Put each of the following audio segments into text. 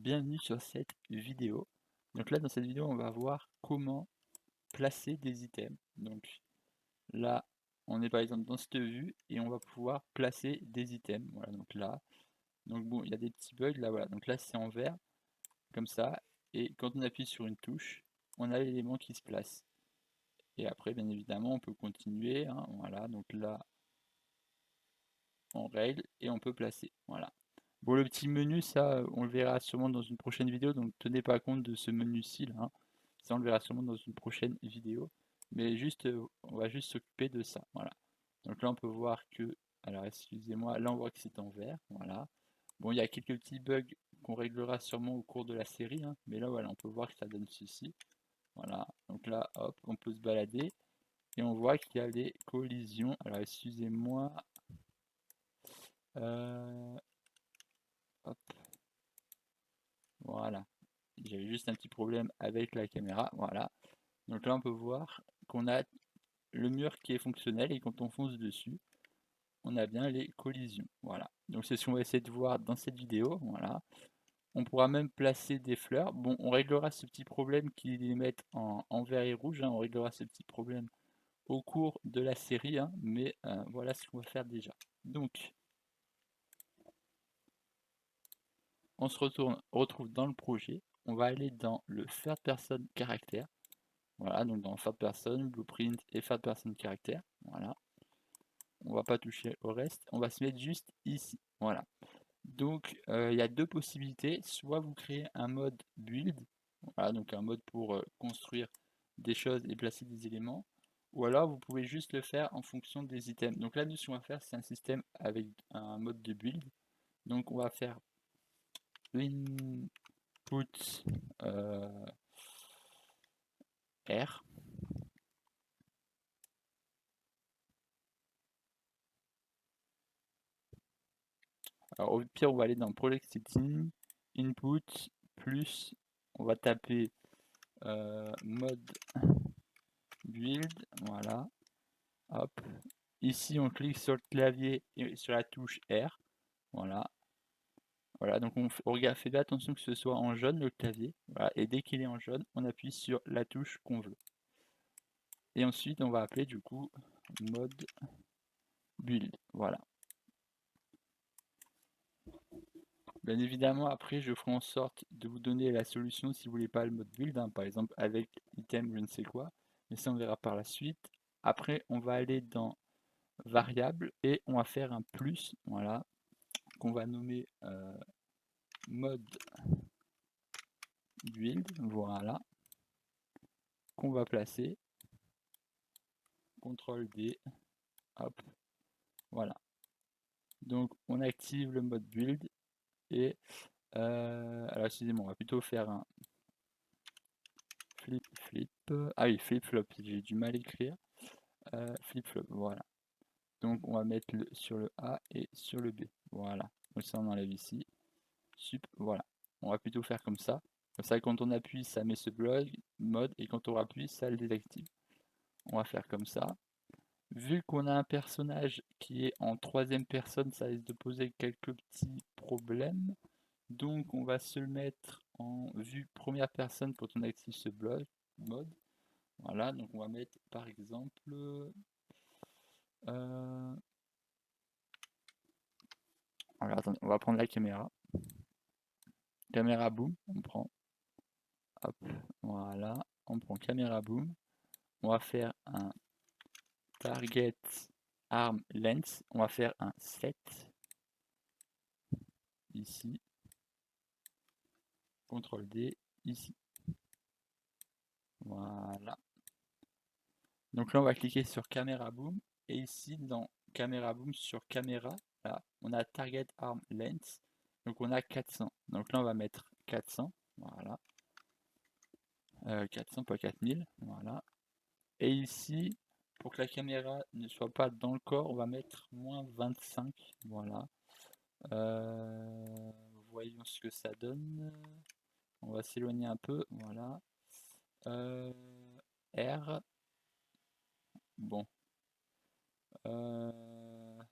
bienvenue sur cette vidéo. Donc là dans cette vidéo on va voir comment placer des items. Donc là on est par exemple dans cette vue et on va pouvoir placer des items. Voilà, donc là, donc bon, il y a des petits bugs là, voilà, donc là c'est en vert comme ça, et quand on appuie sur une touche on a l'élément qui se place. Et après bien évidemment on peut continuer, hein, voilà, donc là on règle et on peut placer, voilà. Bon, le petit menu, ça, on le verra sûrement dans une prochaine vidéo, donc tenez pas compte de ce menu-ci là, hein. Ça, on le verra sûrement dans une prochaine vidéo. Mais juste, on va juste s'occuper de ça, voilà. Donc là, on peut voir que, alors excusez-moi, là on voit que c'est en vert, voilà. Bon, il y a quelques petits bugs qu'on réglera sûrement au cours de la série, hein, mais là, voilà, on peut voir que ça donne ceci, voilà. Donc là, hop, on peut se balader et on voit qu'il y a des collisions. Alors excusez-moi, hop, voilà. J'avais juste un petit problème avec la caméra, voilà. Donc là on peut voir qu'on a le mur qui est fonctionnel et quand on fonce dessus, on a bien les collisions, voilà. Donc c'est ce qu'on va essayer de voir dans cette vidéo, voilà. On pourra même placer des fleurs. Bon, on réglera ce petit problème qui les mettent en vert et rouge, hein. On réglera ce petit problème au cours de la série, hein, mais voilà ce qu'on va faire déjà. Donc, on se retrouve dans le projet, on va aller dans le third person caractère. Voilà, donc dans third person, blueprint et third person caractère. Voilà. On va pas toucher au reste. On va se mettre juste ici. Voilà. Donc il y a deux possibilités. Soit vous créez un mode build. Voilà, donc un mode pour construire des choses et placer des éléments. Ou alors vous pouvez juste le faire en fonction des items. Donc là, nous, ce qu'on va faire, c'est un système avec un mode de build. Donc on va faire input R. Alors au pire, on va aller dans Project Setting, Input, plus, on va taper mode build, voilà, hop. Ici, on clique sur le clavier et sur la touche R, voilà. Voilà, donc on regarde, fait bien attention que ce soit en jaune le clavier, voilà, et dès qu'il est en jaune, on appuie sur la touche qu'on veut. Et ensuite, on va appeler du coup mode build, voilà. Bien évidemment, après, je ferai en sorte de vous donner la solution si vous voulez pas le mode build, hein, par exemple avec item je ne sais quoi, mais ça on verra par la suite. Après, on va aller dans variable et on va faire un plus, voilà, qu'on va nommer mode build, voilà, qu'on va placer, CTRL D, hop, voilà. Donc on active le mode build et alors excusez-moi, on va plutôt faire un flip, ah oui, flip flop, j'ai du mal à écrire, flip flop, voilà. Donc on va mettre sur le A et sur le B, voilà. Donc ça on enlève ici, sup, voilà. On va plutôt faire comme ça. Comme ça quand on appuie ça met ce bloc mode et quand on appuie ça le désactive. On va faire comme ça. Vu qu'on a un personnage qui est en troisième personne, ça risque de poser quelques petits problèmes. Donc on va se le mettre en vue première personne quand on active ce bloc mode. Voilà, donc on va mettre par exemple alors attendez, on va prendre la caméra. Caméra boom, on prend. Hop, voilà, on prend caméra boom. On va faire un target arm length. On va faire un set ici. CTRL D ici. Voilà. Donc là, on va cliquer sur caméra boom. Et ici, dans caméra boom, sur caméra, là, on a target arm length. Donc on a 400. Donc là, on va mettre 400. Voilà. 400, pas 4000. Voilà. Et ici, pour que la caméra ne soit pas dans le corps, on va mettre moins 25. Voilà. Voyons ce que ça donne. On va s'éloigner un peu. Voilà. R. Bon. On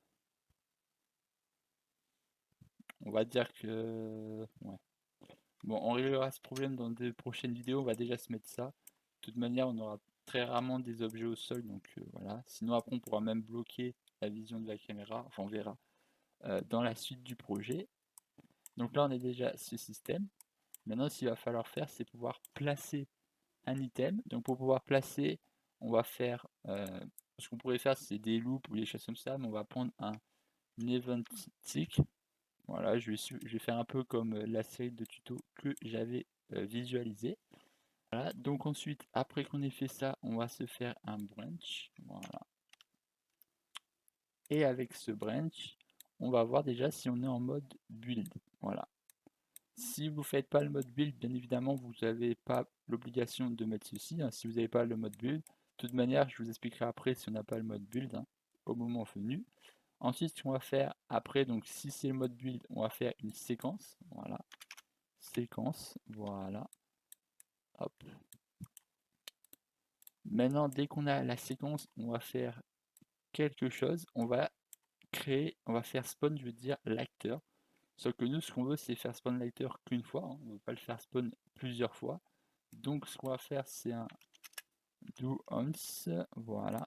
va dire que... Ouais. Bon, on réglera ce problème dans de prochaines vidéos, on va déjà se mettre ça. De toute manière, on aura très rarement des objets au sol, donc voilà. Sinon après, on pourra même bloquer la vision de la caméra, enfin on verra dans la suite du projet. Donc là, on a déjà ce système. Maintenant, ce qu'il va falloir faire, c'est pouvoir placer un item. Donc pour pouvoir placer, on va faire, ce qu'on pourrait faire, c'est des loops ou des choses comme ça, mais on va prendre un event tick. Voilà, je vais faire un peu comme la série de tutos que j'avais visualisé. Voilà, donc ensuite, après qu'on ait fait ça, on va se faire un branch. Voilà. Et avec ce branch, on va voir déjà si on est en mode build. Voilà. Si vous ne faites pas le mode build, bien évidemment, vous n'avez pas l'obligation de mettre ceci, hein, si vous n'avez pas le mode build. De toute manière, je vous expliquerai après si on n'a pas le mode build, hein, au moment venu. Ensuite, ce qu'on va faire après, donc si c'est le mode build, on va faire une séquence. Voilà. Séquence, voilà. Hop. Maintenant, dès qu'on a la séquence, on va faire quelque chose. On va créer, on va faire spawn, je veux dire, l'acteur. Sauf que nous, ce qu'on veut, c'est faire spawn l'acteur qu'une fois. Hein. On ne veut pas le faire spawn plusieurs fois. Donc, ce qu'on va faire, c'est un do once. Voilà.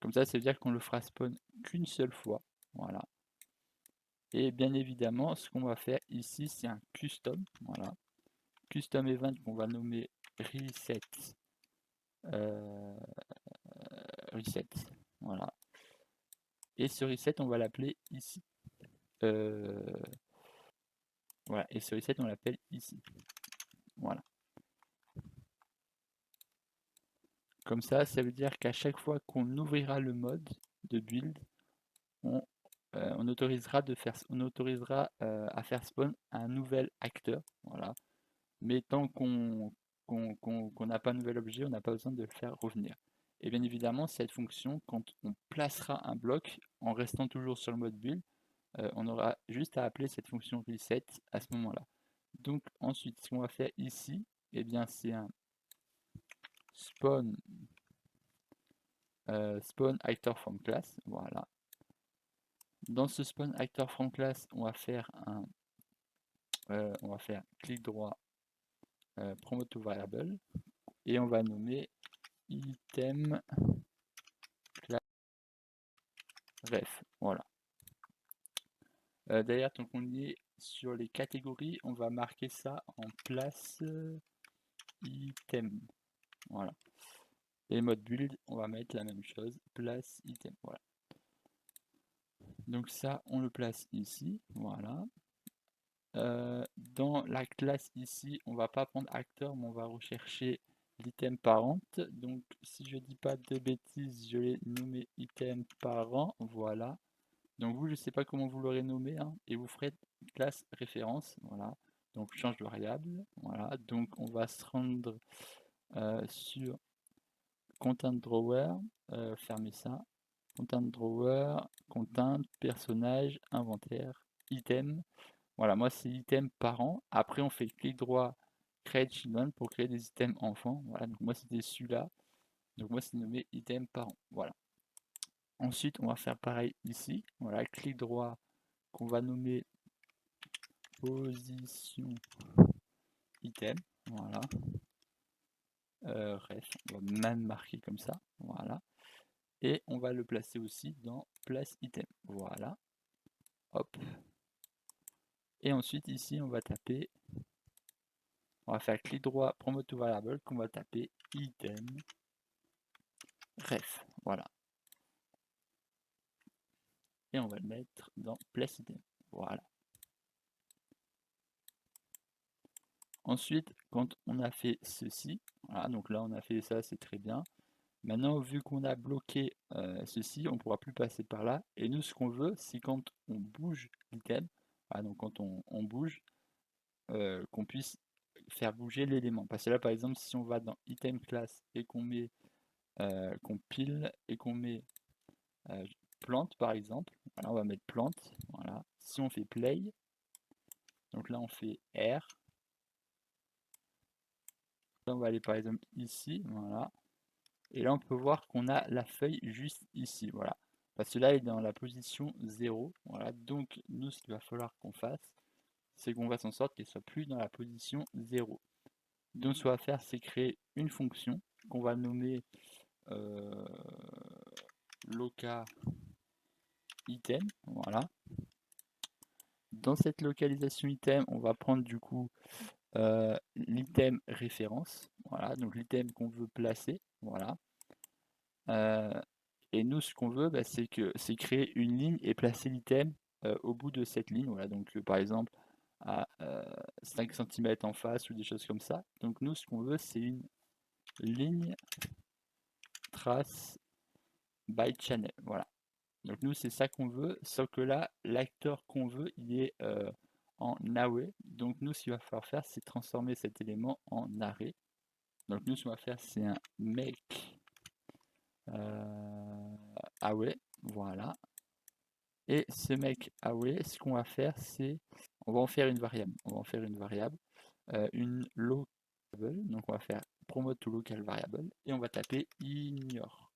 Comme ça veut dire qu'on le fera spawn qu'une seule fois. Voilà. Et bien évidemment, ce qu'on va faire ici, c'est un custom. Voilà. Custom event qu'on va nommer reset. Reset. Voilà. Et ce reset, on va l'appeler ici. Voilà. Et ce reset, on l'appelle ici. Voilà. Comme ça veut dire qu'à chaque fois qu'on ouvrira le mode de build, on autorisera à faire spawn un nouvel acteur. Voilà. Mais tant qu'on n'a pas un nouvel objet, on n'a pas besoin de le faire revenir. Et bien évidemment, cette fonction, quand on placera un bloc, en restant toujours sur le mode build, on aura juste à appeler cette fonction reset à ce moment-là. Donc ensuite, ce qu'on va faire ici, eh bien c'est un spawn spawn actor from class. Voilà. Dans ce spawn actor from class, on va faire clic droit, promote to variable, et on va nommer item class ref. Voilà. D'ailleurs, tant qu'on y est sur les catégories, on va marquer ça en place item. Voilà. Et mode build, on va mettre la même chose, place item. Voilà. Donc ça, on le place ici. Voilà. Dans la classe ici, on va pas prendre acteur, mais on va rechercher l'item parent. Donc si je dis pas de bêtises, je l'ai nommé item parent. Voilà. Donc vous, je sais pas comment vous l'aurez nommé, hein, et vous ferez classe référence. Voilà. Donc change de variable. Voilà. Donc on va se rendre sur content drawer, fermer ça. Content drawer, content, personnage, inventaire, item. Voilà, moi c'est item parent. Après on fait clic droit, create children pour créer des items enfants. Voilà, donc moi c'était celui-là. Donc moi c'est nommé item parent. Voilà. Ensuite on va faire pareil ici. Voilà, clic droit qu'on va nommer position item. Voilà. Ref, on va même marquer comme ça. Voilà. Et on va le placer aussi dans place item. Voilà. Hop. Et ensuite ici on va taper. On va faire clic droit, promote to variable, qu'on va taper item ref. Voilà. Et on va le mettre dans place item. Voilà. Ensuite, quand on a fait ceci, voilà, donc là on a fait ça, c'est très bien. Maintenant, vu qu'on a bloqué ceci, on ne pourra plus passer par là. Et nous, ce qu'on veut, c'est quand on bouge l'item, voilà, donc quand on bouge, qu'on puisse faire bouger l'élément. Parce que là, par exemple, si on va dans item class et qu'on met, qu'on pile et qu'on met plante, par exemple, voilà, on va mettre plante. Voilà. Si on fait play, donc là on fait R. Là, on va aller par exemple ici, voilà. Et là on peut voir qu'on a la feuille juste ici, voilà. Parce que là il est dans la position 0, voilà. Donc nous ce qu'il va falloir qu'on fasse, c'est qu'on fasse en sorte qu'elle soit plus dans la position 0. Donc ce qu'on va faire, c'est créer une fonction qu'on va nommer loca item, voilà. Dans cette localisation item, on va prendre du coup l'item référence, voilà, donc l'item qu'on veut placer, voilà. Et nous, ce qu'on veut, c'est créer une ligne et placer l'item au bout de cette ligne, voilà, donc par exemple à 5 cm en face ou des choses comme ça. Donc nous, ce qu'on veut, c'est une ligne trace by channel, voilà. Donc nous, c'est ça qu'on veut, sauf que là, l'acteur qu'on veut, il est en away. Donc nous, ce qu'il va falloir faire, c'est transformer cet élément en array. Donc nous, ce qu'on va faire, c'est un make away, voilà. Et ce make away, ce qu'on va faire, c'est, on va en faire une variable. On va en faire une variable, une local variable. Donc on va faire promote to local variable et on va taper ignore.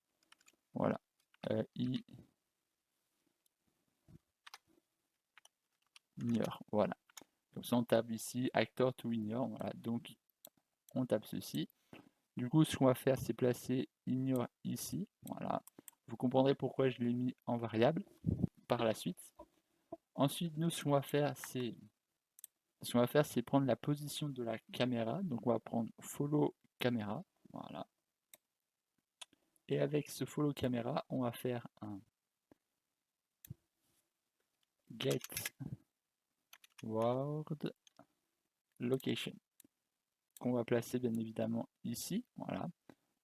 Voilà. Ignore, voilà. Comme ça, on tape ici actor to ignore. Voilà. Donc, on tape ceci. Du coup, ce qu'on va faire, c'est placer ignore ici. Voilà. Vous comprendrez pourquoi je l'ai mis en variable par la suite. Ensuite, nous, ce qu'on va faire, c'est prendre la position de la caméra. Donc, on va prendre follow caméra. Voilà. Et avec ce follow caméra, on va faire un get word location qu'on va placer bien évidemment ici. Voilà.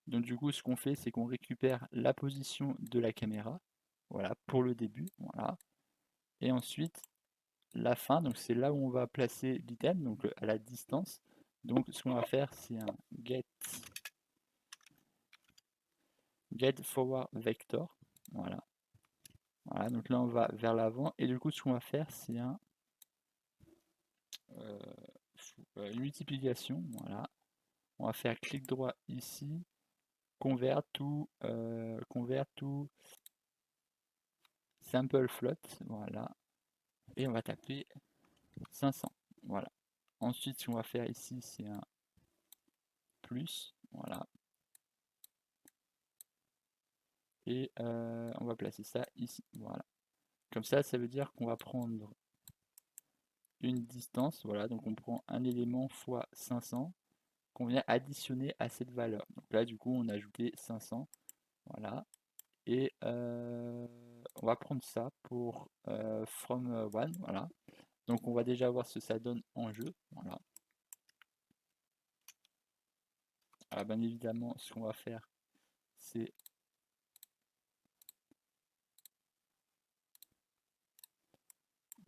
Donc du coup, ce qu'on fait, c'est qu'on récupère la position de la caméra, voilà, pour le début, voilà. Et ensuite, la fin, donc c'est là où on va placer l'item, donc à la distance. Donc ce qu'on va faire, c'est un get forward vector, voilà. Voilà, donc là on va vers l'avant, et du coup ce qu'on va faire, c'est une multiplication, voilà. On va faire clic droit ici, convert to sample float, voilà. Et on va taper 500, voilà. Ensuite, ce qu'on va faire ici, c'est un plus, voilà. Et on va placer ça ici, voilà. Comme ça veut dire qu'on va prendre une distance, voilà. Donc on prend un élément fois 500 qu'on vient additionner à cette valeur. Donc là, du coup, on a ajouté 500, voilà. Et on va prendre ça pour from one, voilà. Donc on va déjà voir ce que ça donne en jeu, voilà. Alors bien évidemment, ce qu'on va faire, c'est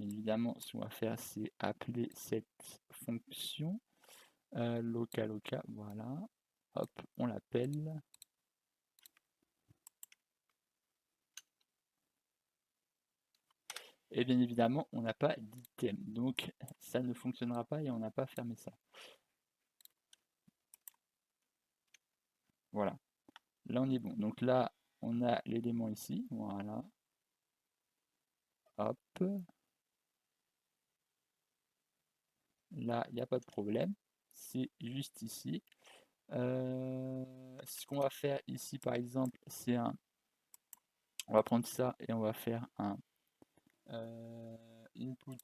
évidemment, ce qu'on va faire, c'est appeler cette fonction local, voilà. Hop, on l'appelle. Et bien évidemment, on n'a pas d'item. Donc, ça ne fonctionnera pas et on n'a pas fermé ça. Voilà. Là, on est bon. Donc là, on a l'élément ici. Voilà. Hop. Là, il n'y a pas de problème. C'est juste ici. Ce qu'on va faire ici, par exemple, c'est un... On va prendre ça et on va faire un input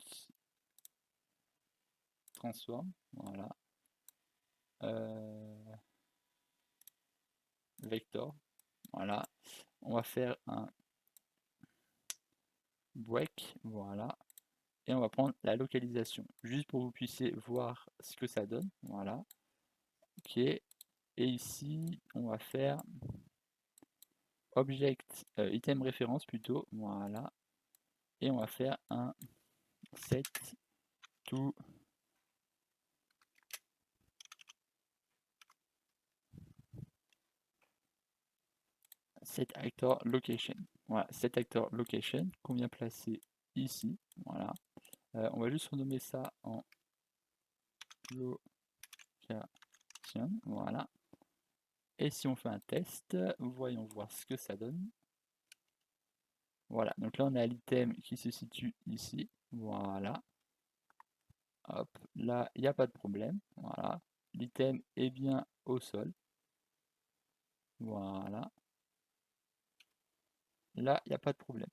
transform. Voilà. Vector. Voilà. On va faire un break. Voilà. Et on va prendre la localisation. Juste pour que vous puissiez voir ce que ça donne. Voilà. Ok. Et ici, on va faire object item référence plutôt. Voilà. Et on va faire un set to set actor location. Voilà, set actor location qu'on vient placer ici. Voilà. On va juste renommer ça en location. Voilà. Et si on fait un test, voyons voir ce que ça donne. Voilà, donc là on a l'item qui se situe ici. Voilà. Hop, là, il n'y a pas de problème. Voilà. L'item est bien au sol. Voilà. Là, il n'y a pas de problème.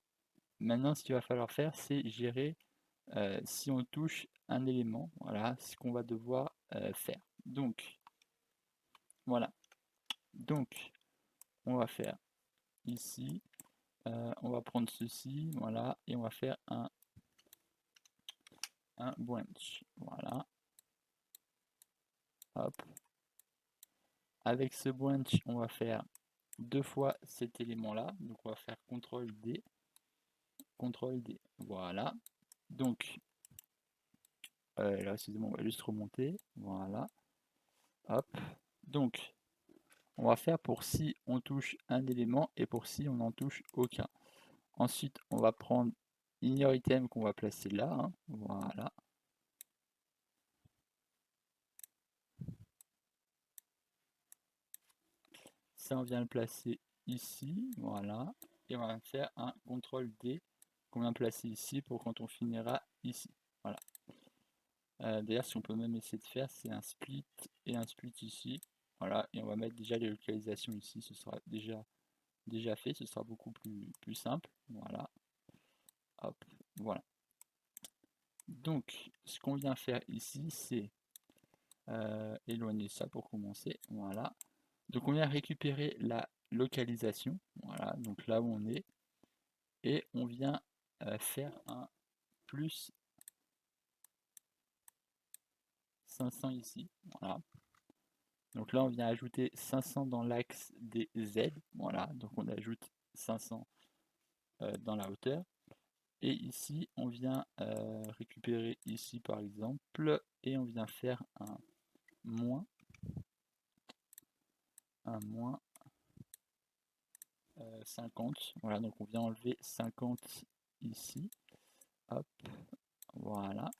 Maintenant, ce qu'il va falloir faire, c'est gérer si on touche un élément. Voilà ce qu'on va devoir faire. Donc, voilà. Donc, on va faire ici. On va prendre ceci. Voilà. Et on va faire un branch. Voilà. Hop. Avec ce branch, on va faire 2 fois cet élément-là. Donc, on va faire CTRL D. CTRL D. Voilà. Donc, là, excusez-moi, on va juste remonter. Voilà. Hop. Donc, on va faire pour si on touche un élément et pour si on n'en touche aucun. Ensuite, on va prendre ignore item qu'on va placer là. Hein. Voilà. Ça, on vient le placer ici. Voilà. Et on va faire un CTRL D qu'on vient placer ici pour quand on finira ici. Voilà. D'ailleurs, si on peut même essayer de faire, c'est un split et un split ici. Voilà. Et on va mettre déjà les localisations ici. Ce sera déjà fait. Ce sera beaucoup plus simple. Voilà. Hop. Voilà. Donc, ce qu'on vient faire ici, c'est éloigner ça pour commencer. Voilà. Donc, on vient récupérer la localisation. Voilà. Donc, là où on est. Et on vient faire un plus 500 ici. Voilà. Donc là, on vient ajouter 500 dans l'axe des Z. Voilà. Donc, on ajoute 500 dans la hauteur. Et ici, on vient récupérer ici, par exemple, et on vient faire un moins 50. Voilà, donc on vient enlever 50 ici. Hop, voilà.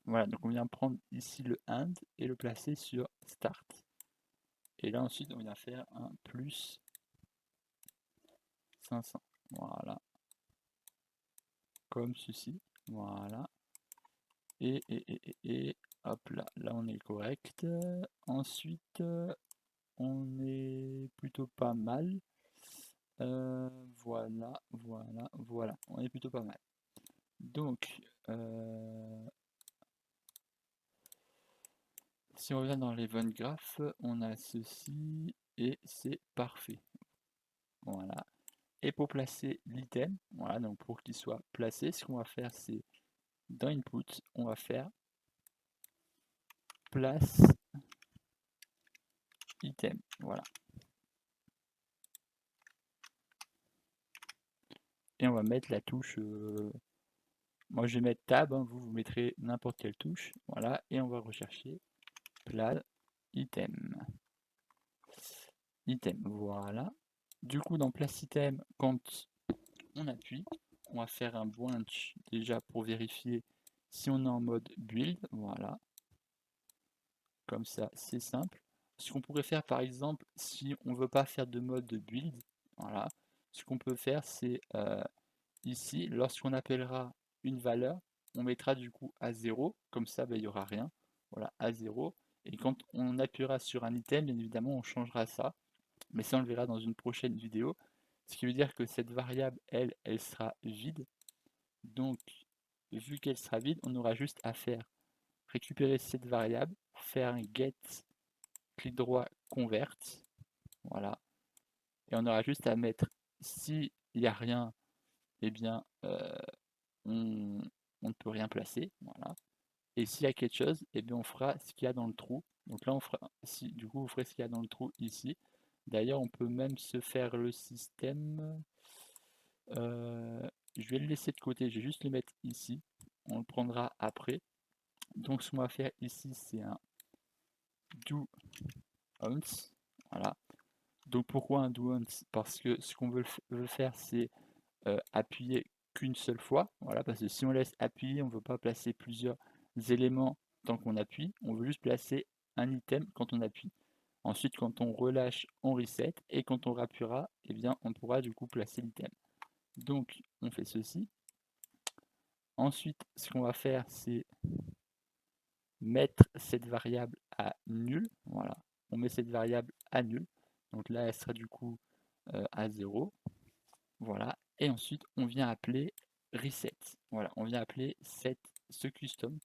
Voilà, donc on vient prendre ici le AND et le placer sur Start. Et là ensuite, on vient faire un plus 500. Voilà. Comme ceci. Voilà. Et hop là, là on est correct. Ensuite, on est plutôt pas mal. Voilà, voilà, voilà. On est plutôt pas mal. Donc, si on revient dans l'event graph, on a ceci et c'est parfait. Voilà. Et pour placer l'item, voilà, donc pour qu'il soit placé, ce qu'on va faire, c'est dans input, on va faire place item. Voilà. Et on va mettre la touche. Moi, je vais mettre tab. Hein, vous mettrez n'importe quelle touche. Voilà. Et on va rechercher place item. Item. Voilà. Du coup, dans place item, quand on appuie, on va faire un branch déjà pour vérifier si on est en mode build. Voilà. Comme ça, c'est simple. Ce qu'on pourrait faire, par exemple, si on ne veut pas faire de mode de build, voilà, ce qu'on peut faire, c'est ici, lorsqu'on appellera une valeur, on mettra du coup à 0, comme ça, il n'y aura rien. Voilà, à 0. Et quand on appuiera sur un item, bien évidemment, on changera ça. Mais ça, on le verra dans une prochaine vidéo. Ce qui veut dire que cette variable, elle sera vide. Donc, vu qu'elle sera vide, on aura juste à faire récupérer cette variable, faire un get clic droit convert, voilà, et on aura juste à mettre si il n'y a rien, eh bien on ne peut rien placer, voilà, et s'il y a quelque chose, eh bien on fera ce qu'il y a dans le trou. Donc là on fera, si du coup vous ferez ce qu'il y a dans le trou ici. D'ailleurs on peut même se faire le système, je vais le laisser de côté, je vais juste le mettre ici, on le prendra après. Donc ce qu'on va faire ici c'est un do once, voilà. Donc pourquoi un do once? Parce que ce qu'on veut faire, c'est appuyer qu'une seule fois. Voilà, parce que si on laisse appuyer, on ne veut pas placer plusieurs éléments tant qu'on appuie. On veut juste placer un item quand on appuie. Ensuite, quand on relâche, on reset. Et quand on rappuiera, eh bien, on pourra du coup placer l'item. Donc, on fait ceci. Ensuite, ce qu'on va faire, c'est mettre cette variable à nul. Voilà, on met cette variable à nul. Donc là, elle sera du coup à 0. Voilà, et ensuite on vient appeler reset. Voilà, on vient appeler ce custom.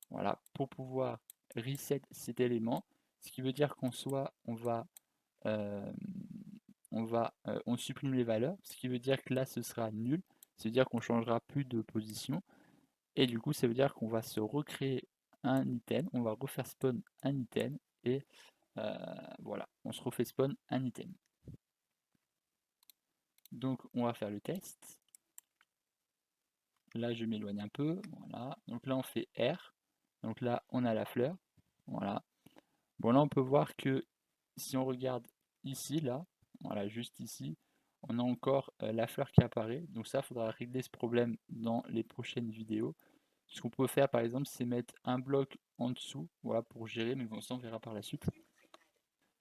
Voilà, pour pouvoir reset cet élément, ce qui veut dire qu'en soi, on supprime les valeurs, ce qui veut dire que là, ce sera nul. Ça veut dire qu'on changera plus de position. Et du coup, ça veut dire qu'on va se recréer un item, on va refaire spawn un item, et voilà, on se refait spawn un item. Donc, on va faire le test. Là, je m'éloigne un peu, voilà. Donc là, on fait R. Donc là, on a la fleur, voilà. Bon, là, on peut voir que si on regarde ici, là, voilà, juste ici, on a encore la fleur qui apparaît. Donc ça, il faudra régler ce problème dans les prochaines vidéos. Ce qu'on peut faire, par exemple, c'est mettre un bloc en dessous, voilà, pour gérer, mais bon, ça, on verra par la suite.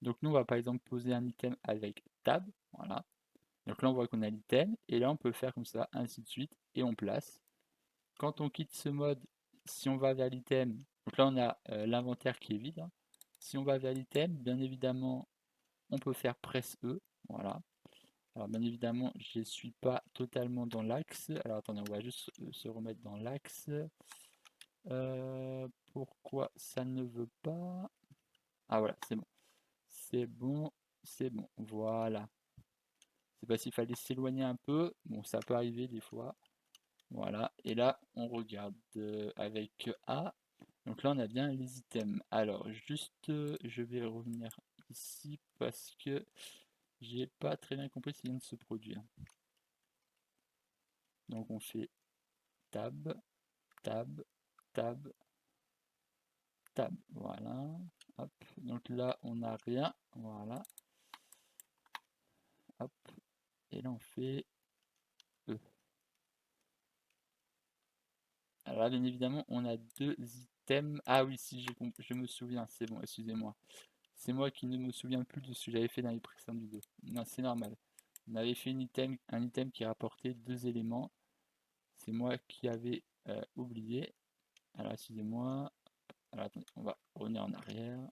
Donc nous, on va par exemple poser un item avec tab, voilà. Donc là, on voit qu'on a l'item, et là, on peut faire comme ça, ainsi de suite, et on place. Quand on quitte ce mode, si on va vers l'item, donc là, on a l'inventaire qui est vide, hein. Si on va vers l'item, bien évidemment, on peut faire press E, voilà. Alors bien évidemment, je ne suis pas totalement dans l'axe. Alors attendez, on va juste se remettre dans l'axe. Pourquoi ça ne veut pas? Ah voilà, c'est bon. C'est bon, c'est bon. Voilà. C'est parce qu'il fallait s'éloigner un peu. Bon, ça peut arriver des fois. Voilà. Et là, on regarde avec A. Donc là, on a bien les items. Alors, juste, je vais revenir ici parce que j'ai pas très bien compris ce qui vient de se produire. Donc on fait tab, tab, tab, tab. Voilà. Hop. Donc là, on n'a rien. Voilà. Hop. Et là, on fait E. Alors là, bien évidemment, on a deux items. Ah oui, si je me souviens, c'est bon, excusez-moi. C'est moi qui ne me souviens plus de ce que j'avais fait dans les précédentes vidéos. Non, c'est normal. On avait fait un item qui rapportait deux éléments. C'est moi qui avais oublié. Alors, excusez-moi. Alors, attendez, on va revenir en arrière.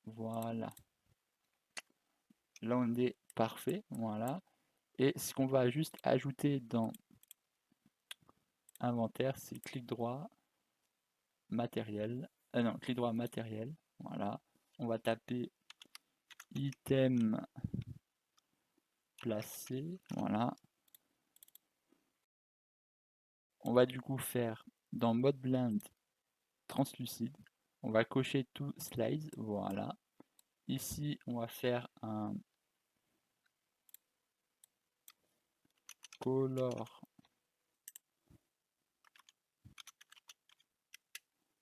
Voilà. Là, on est parfait. Voilà. Et ce qu'on va juste ajouter dans inventaire, c'est clic droit, matériel. Non, clic droit, matériel. Voilà. On va taper item placé. Voilà. On va du coup faire dans mode blind translucide. On va cocher tout slice. Voilà. Ici, on va faire un color,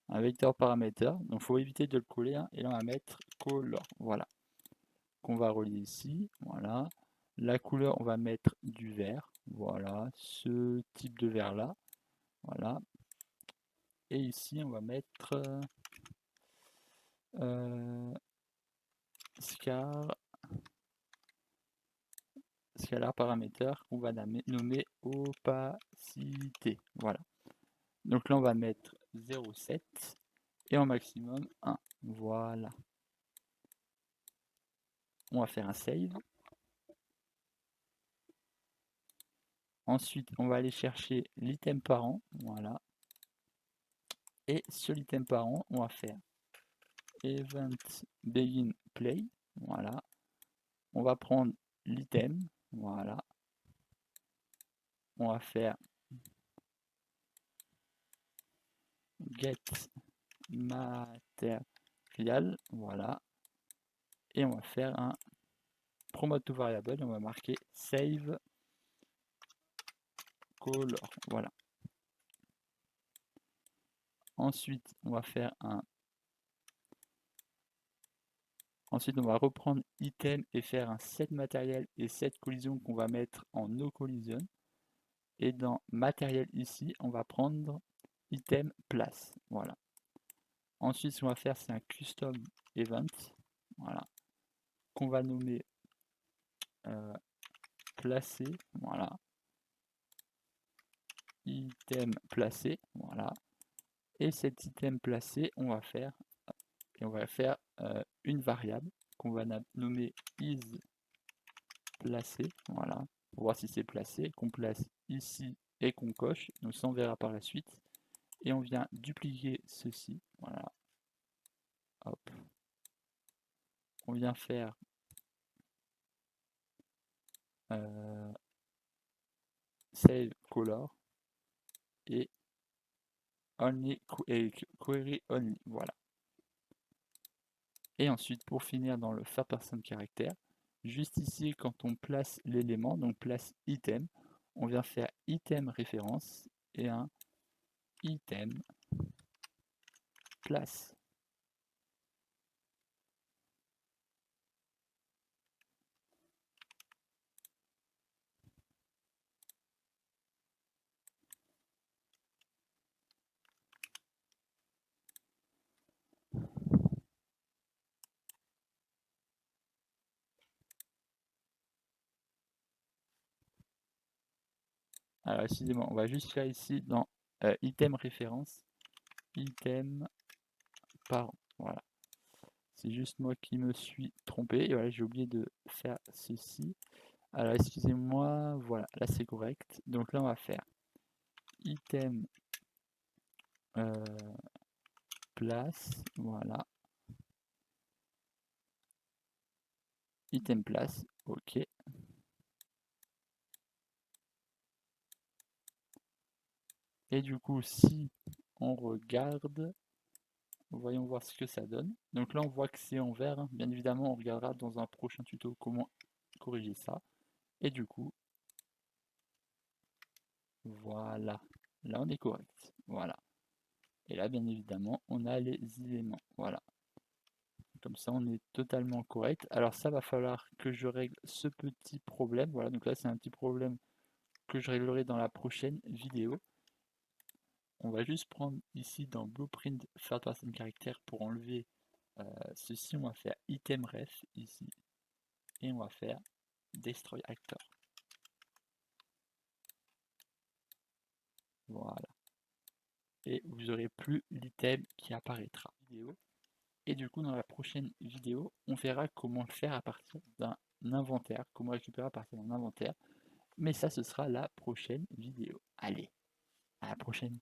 un vecteur paramètre. Donc, il faut éviter de le coller. Hein, et là, on va mettre color. Voilà. Qu'on va relier ici. Voilà. La couleur, on va mettre du vert. Voilà. Ce type de vert là. Voilà. Et ici, on va mettre scalar paramètre qu'on va nommer opacité. Voilà. Donc là, on va mettre 0,7 et en maximum 1. Voilà. On va faire un save. Ensuite, on va aller chercher l'item parent. Voilà. Et sur l'item parent, on va faire event begin play. Voilà. On va prendre l'item. Voilà. On va faire get material. Voilà. Et on va faire un promote to variable. Et on va marquer save color. Voilà. Ensuite, on va faire un. Ensuite, on va reprendre item et faire un set matériel et set collision qu'on va mettre en no collision. Et dans matériel ici, on va prendre item place. Voilà. Ensuite, ce qu'on va faire, c'est un custom event. Voilà. Qu'on va nommer placé. Voilà. item placé, voilà. Et cet item placé, on va faire une variable qu'on va nommer isPlacé, voilà, pour voir si c'est placé, qu'on place ici et qu'on coche, donc ça on verra par la suite. Et on vient dupliquer ceci, voilà, hop. On vient faire save color et only et query only, voilà. Et ensuite, pour finir dans le first person caractère, juste ici, quand on place l'élément, donc place item, on vient faire item référence et un item place. Alors, excusez-moi, on va juste faire ici dans item référence, item parent, voilà. C'est juste moi qui me suis trompé, et voilà, j'ai oublié de faire ceci. Alors, excusez-moi, voilà, là c'est correct. Donc là, on va faire item place, voilà. Item place, ok. Et du coup, si on regarde, voyons voir ce que ça donne. Donc là, on voit que c'est en vert. Hein. Bien évidemment, on regardera dans un prochain tuto comment corriger ça. Et du coup, voilà. Là, on est correct. Voilà. Et là, bien évidemment, on a les éléments. Voilà. Comme ça, on est totalement correct. Alors ça, va falloir que je règle ce petit problème. Voilà, donc là, c'est un petit problème que je réglerai dans la prochaine vidéo. On va juste prendre ici dans Blueprint Third Person Character pour enlever ceci. On va faire item ref ici. Et on va faire destroy actor. Voilà. Et vous n'aurez plus l'item qui apparaîtra. Et du coup, dans la prochaine vidéo, on verra comment le faire à partir d'un inventaire, comment récupérer à partir d'un inventaire. Mais ça, ce sera la prochaine vidéo. Allez, à la prochaine.